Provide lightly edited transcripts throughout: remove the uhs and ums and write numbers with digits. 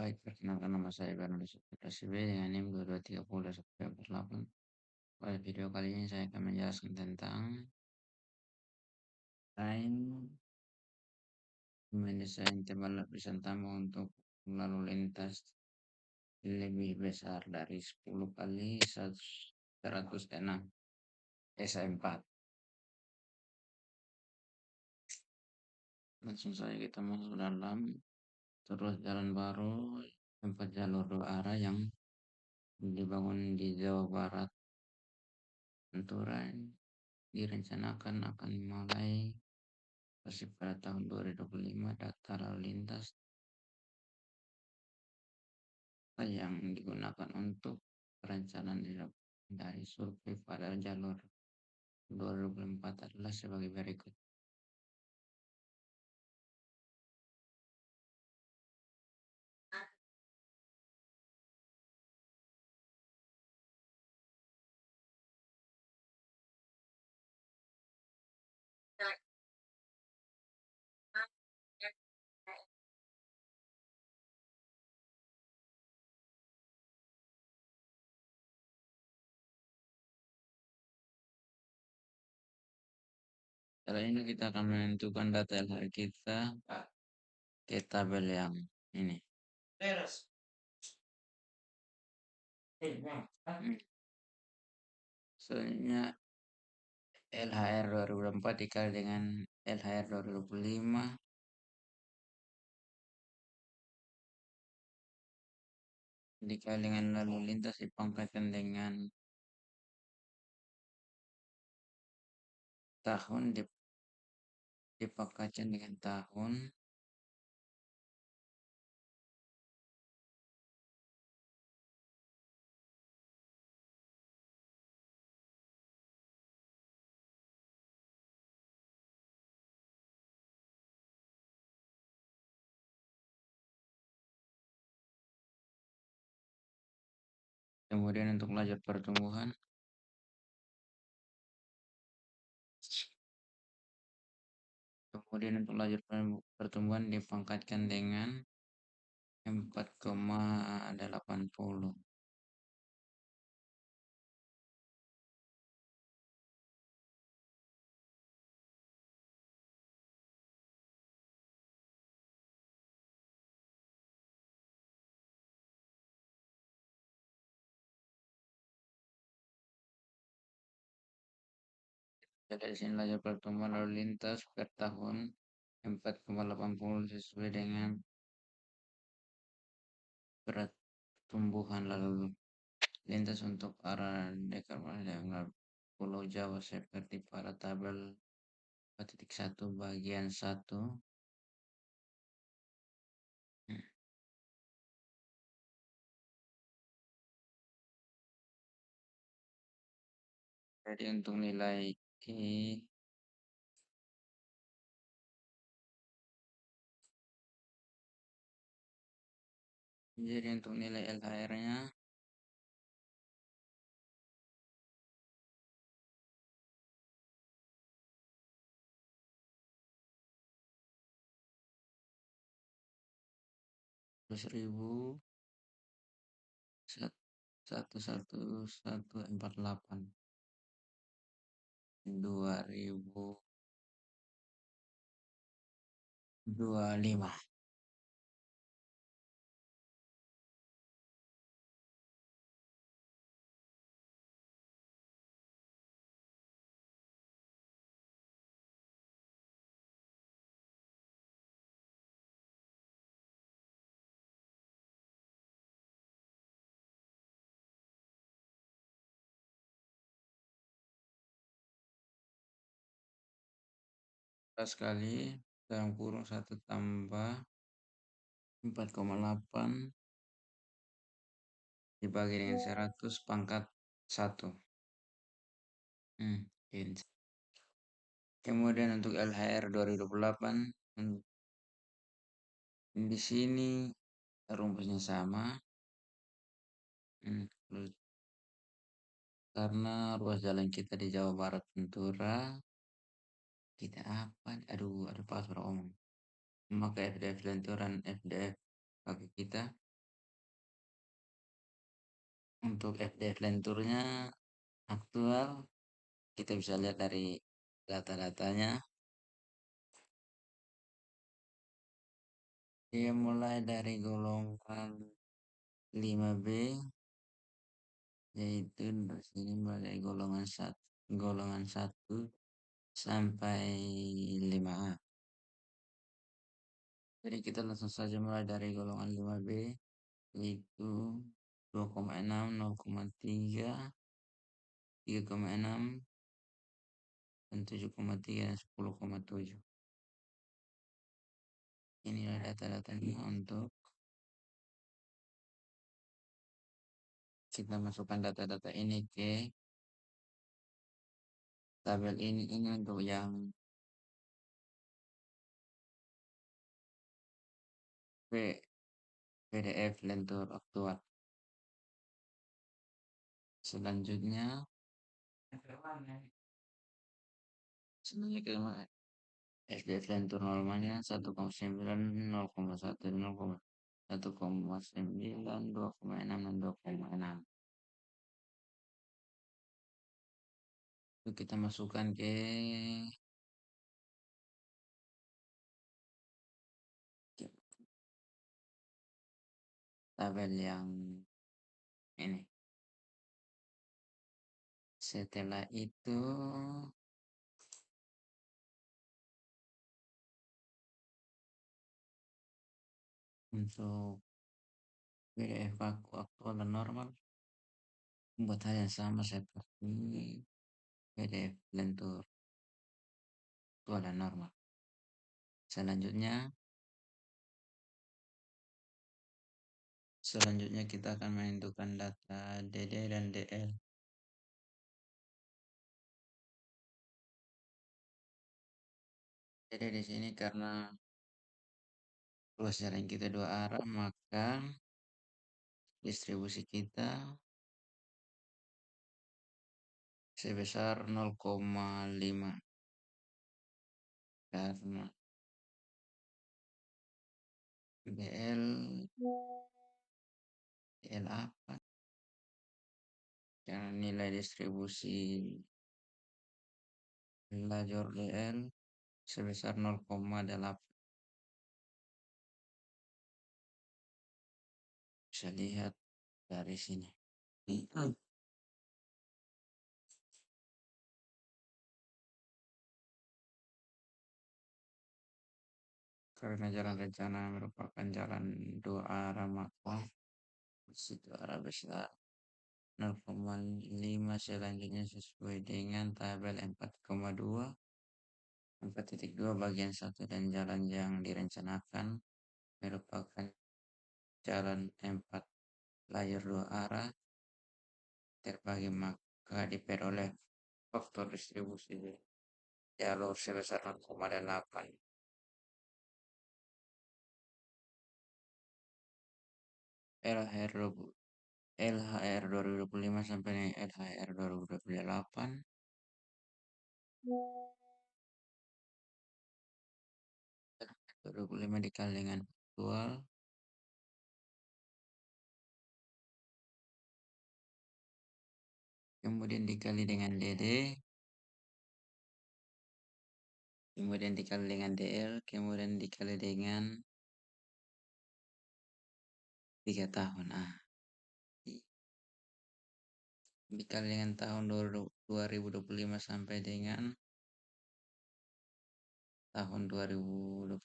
Baik, perkenalkan nama saya Bernardus SB dengan NIM 2230-48. Pada video kali ini saya akan menjelaskan tentang mendesain tebal lapisan tambang untuk lalu lintas lebih besar dari 10 kali 106 SI4. Langsung saja kita masuk dalam. Terus jalan baru 4 jalur 2 arah yang dibangun di Jawa Barat Pantura direncanakan akan dimulai pada tahun 2025. Data lalu lintas yang digunakan untuk perencanaan dari survei pada jalur 2004 adalah sebagai berikut. Setelah ini kita akan menentukan data LHR kita ke tabel yang ini. Selanjutnya LHR 2024 dikali dengan LHR 2025 dikali dengan lalu lintas dipangkatkan dengan tahun, dipangkatkan dengan tahun, kemudian untuk lajur pertumbuhan dipangkatkan dengan 4,80. Dari sini lajur pertumbuhan lalu lintas per tahun 4,80 sesuai dengan pertumbuhan lalu lintas untuk arah dekarbonasi dengan Pulau Jawa seperti pada tabel 4.1 bagian 1. Jadi untuk nilai LHR-nya ribu 11148 2025. Sekali dalam kurung 1 tambah 4,8 dibagi dengan 100 pangkat 1. Kemudian untuk LHR 2028 di sini rumusnya sama. Karena ruas jalan kita di Jawa Barat Pantura kita ada password omong. Maka FDF lenturan FDF bagi kita Untuk FDF lenturnya aktual, kita bisa lihat dari data-datanya. Dia mulai dari golongan 5B, yaitu di sini mulai dari golongan satu sampai 5A. Jadi kita langsung saja mulai dari golongan 5B, yaitu 2,6, 0,3, 3,6, dan 7,3 dan 10,7. Inilah data-datanya untuk kita masukkan data-data ini ke tabel ini. Ini untuk yang PDF lentur aktual. Selanjutnya kita SDF lentur normalnya 1,9, 0,1, 1,9, 2,6, dan 2,6. Itu kita masukkan ke tabel yang ini. Setelah itu untuk PDF aktual dan normal buat hal yang sama seperti PDF lentur aktual dan normal. Selanjutnya kita akan menentukan data DD dan DL. Jadi di sini karena ruas jalan kita dua arah, maka distribusi kita sebesar 0,5 karena DL apa? Karena nilai distribusi lajur DL sebesar 0,8. Bisa lihat dari sini. Karena jalan rencana merupakan jalan dua arah, maka situ arah besar 0,5. Selanjutnya sesuai dengan tabel 4,2, 4.2 bagian 1 dan jalan yang direncanakan merupakan jalan 4 layar dua arah terbagi, maka diperoleh faktor distribusi jalur sebesar 0,8. LHR 2025 sampai LHR 2028 2025 dikali dengan aktual kemudian dikali dengan DD, kemudian dikali dengan DL, kemudian dikali dengan 3 tahun. Dikali dengan tahun 2025 sampai dengan tahun 2028.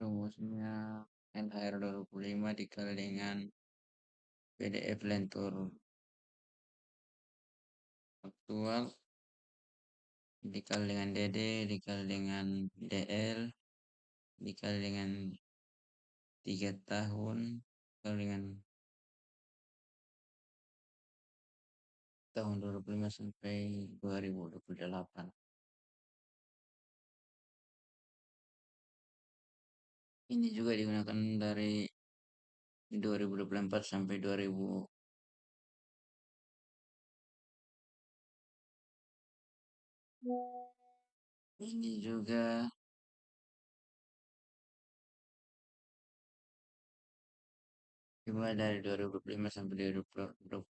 Rumusnya LHR 25 dikali dengan PDF lentur aktual dikali dengan DD dikali dengan DL dikali dengan 3 tahun dikali dengan tahun 2005 sampai 2028. Ini juga digunakan dari 2024 sampai 2000. Ini juga dimulai dari 2025 sampai 2028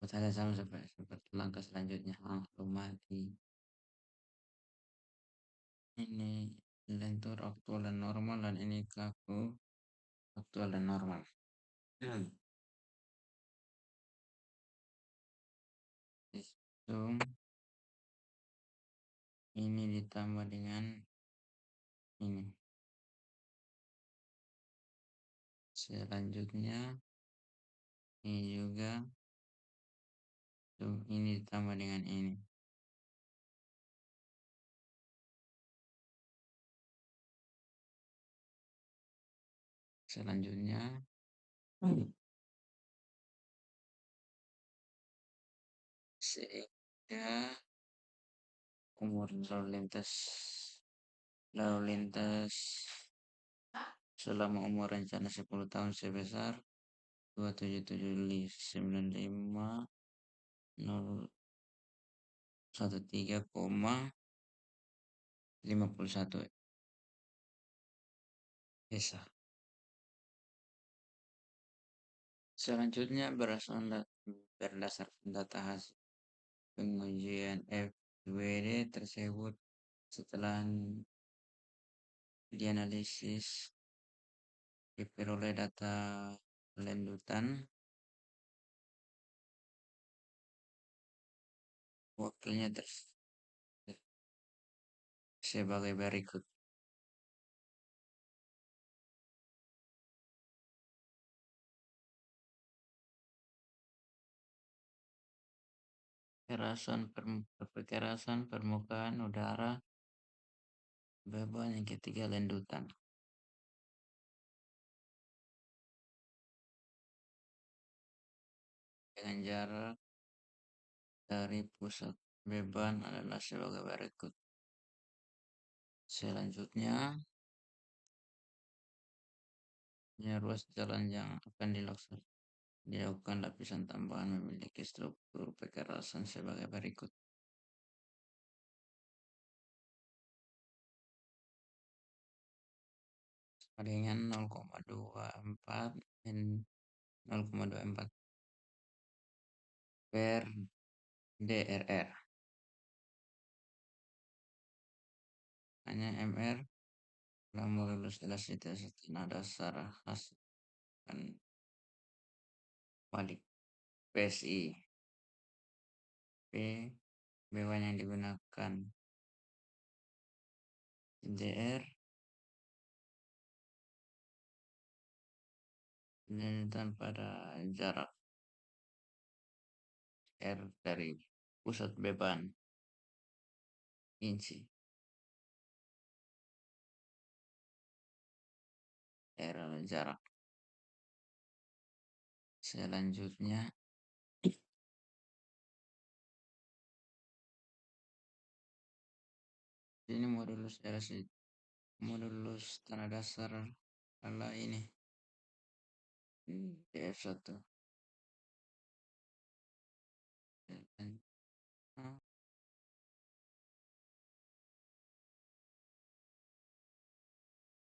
saya sama seperti langkah selanjutnya mati ini lentur aktual dan normal dan ini kaku aktual dan normal. Sistem ini ditambah dengan ini. Selanjutnya ini juga ini ditambah dengan ini. Selanjutnya sehingga umur lalu lintas selama umur rencana 10 tahun sebesar 277.95013,51 Esa. Selanjutnya berdasarkan data hasil pengujian FWD tersebut setelah dianalisis diperoleh data lanjutan wakilnya sebagai berikut. Kekerasan permukaan udara beban yang ketiga lanjutan. Dengan jarak dari pusat beban adalah sebagai berikut. Selanjutnya, ruas jalan yang akan dilakukan lapisan tambahan memiliki struktur kekerasan sebagai berikut. Dengan 0,24 dan 0,24 per DRR. Hanya MR telah lulus seleksi tes tanah dasar khas dan balik PSI. P beban yang digunakan DR dan pada jarak R dari pusat beban inci. R adalah jarak. Selanjutnya ini modulus tanah dasar adalah ini DF1.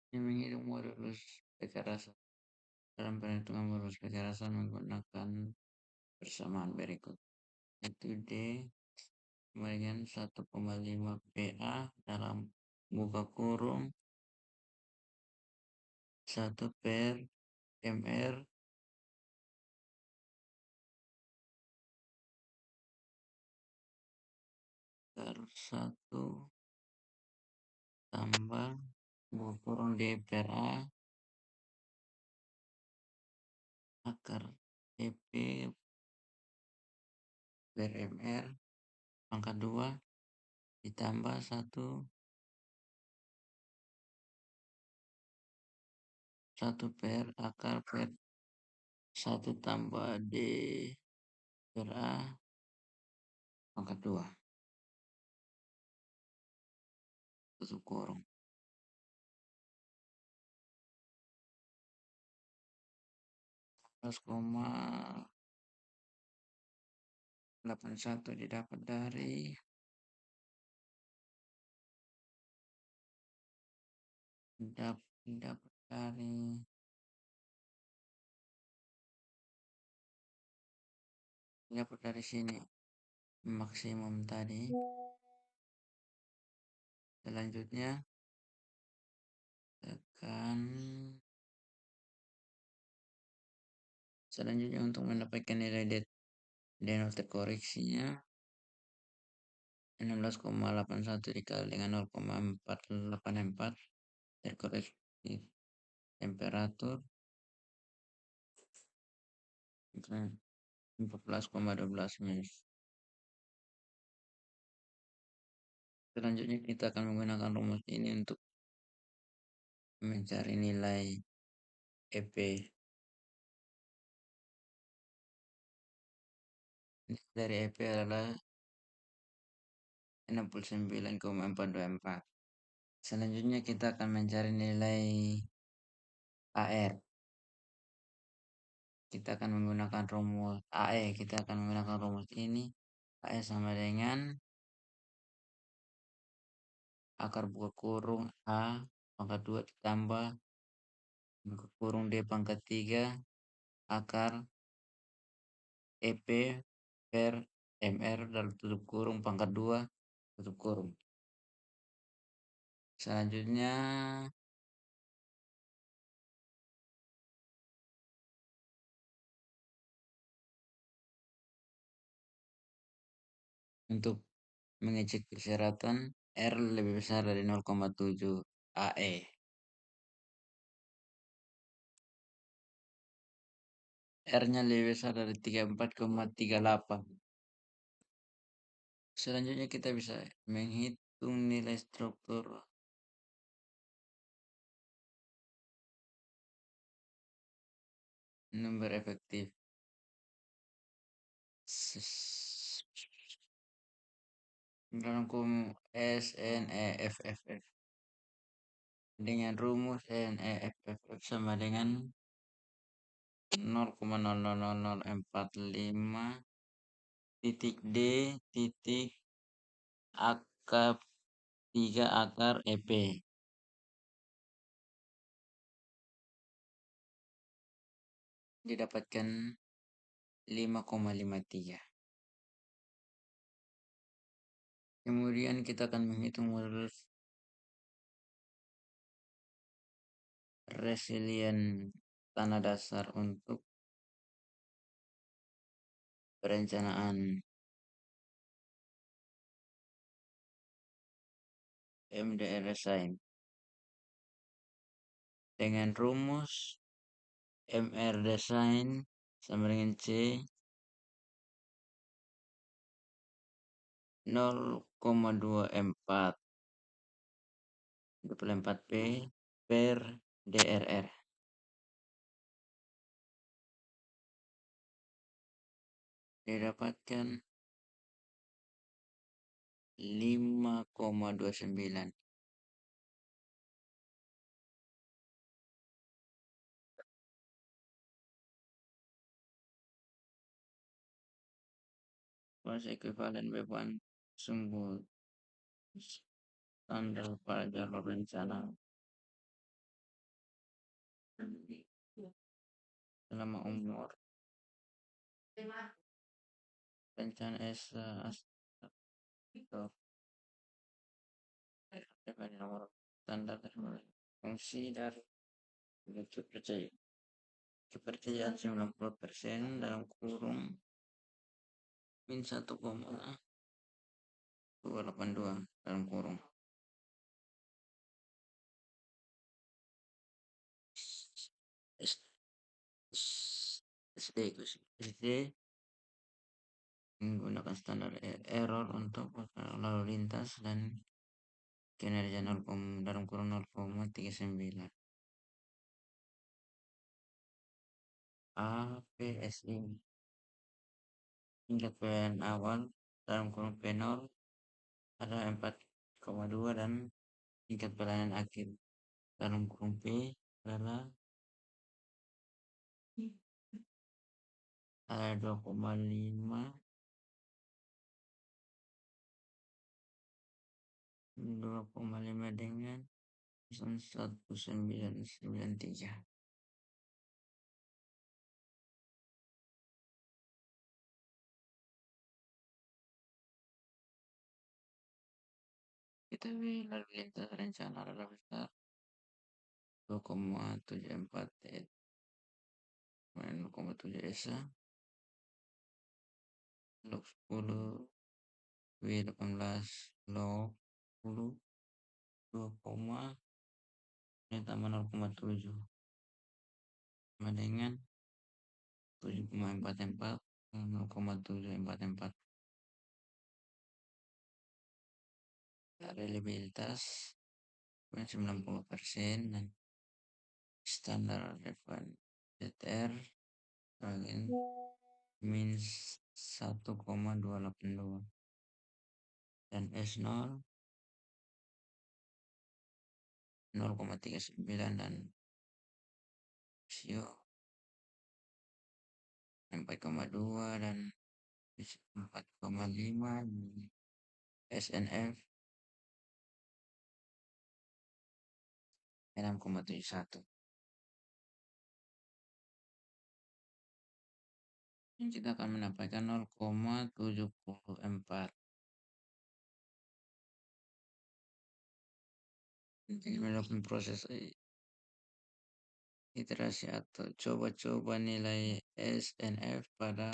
Ini menghitung modulus kekerasan. Dalam perhitungan modulus kekerasan menggunakan persamaan berikut. Itu D bagian 1,5 PA dalam buka kurung 1 per MR per 1 tambah buka kurung D per A akar EP per MR pangkat 2 ditambah 1 per akar per 1 tambah D per A pangkat 2 tutup kurung. Koma 81 didapat dari dapat dari sini maksimum tadi. Selanjutnya tekan untuk mendapatkan nilai denote koreksinya 16,81 dikali dengan 0,484 terkoreksi temperatur 14,12 menit. Selanjutnya kita akan menggunakan rumus ini untuk mencari nilai EP. Dari EP adalah 69,424. Selanjutnya kita akan mencari nilai AR. Kita akan menggunakan rumus AE. Kita akan menggunakan rumus ini. AE sama dengan akar buka kurung A pangkat 2 ditambah buka kurung D pangkat 3 akar EP per MR dalam tutup kurung pangkat 2 tutup kurung. Selanjutnya untuk mengecek persyaratan R lebih besar dari 0,7 AE. R-nya lebih besar dari 34,38. Selanjutnya kita bisa menghitung nilai struktur number efektif. Dalam SNEFFF dengan rumus SNEFFF sama dengan 0,00045 titik D titik akar 3 akar EP. Didapatkan 5,53. Kemudian kita akan menghitung modulus resilient tanah dasar untuk perencanaan MDR design dengan rumus MR design sama dengan C 0,24 24P per DRR. Didapatkan 5,29. Pas ekuivalen beban sumbu standar pada jalur rencana selama umur rencana itu pada nomor standar fungsi dari kepercayaan 90% dalam kurung min 1,282 dalam kurung. SD menggunakan standar error untuk lalu lintas dan kinerja 0, dalam kurung 0,39. APSI tingkat PLN awal dalam kurung P0 ada 4,2 dan tingkat pelayanan akhir dalam kurung P adalah ada 2,5 dengan 1993. Kita lalu lintas rencana lalu besar 2,74 T 0,7 ESA log 10 W 18 log 10 2, ini tambah 0,7 sama dengan 7,44 0,744. Reliabilitas 90% dan standar Revan ZR bagian min 1,282 dan S0 0,39 dan Sio 4,2 dan 4,5 SNF 6,71. Ini kita akan mendapatkan 0,74. Untuk melakukan proses iterasi atau coba-coba nilai SNF pada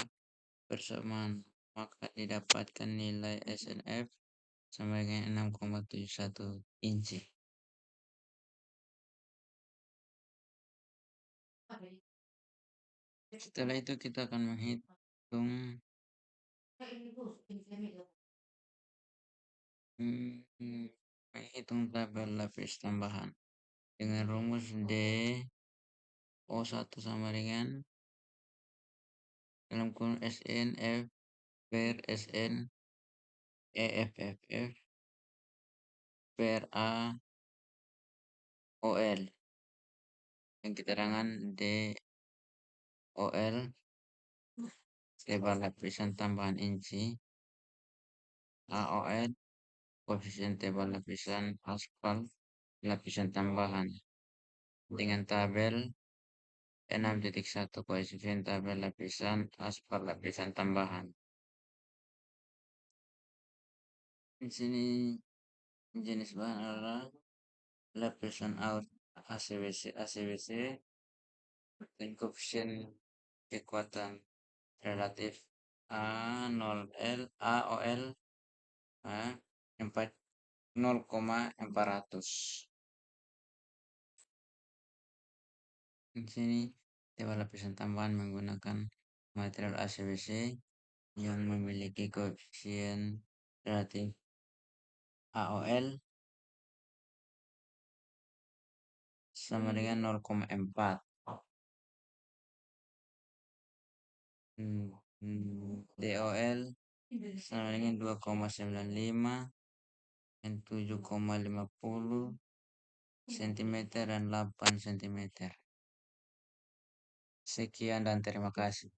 persamaan, maka didapatkan nilai SNF sama dengan 6,71 inci. Setelah itu kita akan menghitung tabel lapis tambahan dengan rumus DO1 sama dengan dalam kurung SN F per SN EFFF per A OL yang keterangan DOL tebal lapisan tambahan inci, AOL koefisien tebal lapisan aspal lapisan tambahan dengan tabel 6.1 koefisien tabel lapisan aspal lapisan tambahan. Di sini jenis bahan adalah lapisan out ACWC dan koefisien kekuatan relatif A0L AOL 0,400. Di sini tebal lapisan tambahan menggunakan material ACWC yang memiliki koefisien relatif AOL sama dengan 0,4. DOL sama dengan 2,95 dan 7,50 cm dan 8 cm. Sekian dan terima kasih.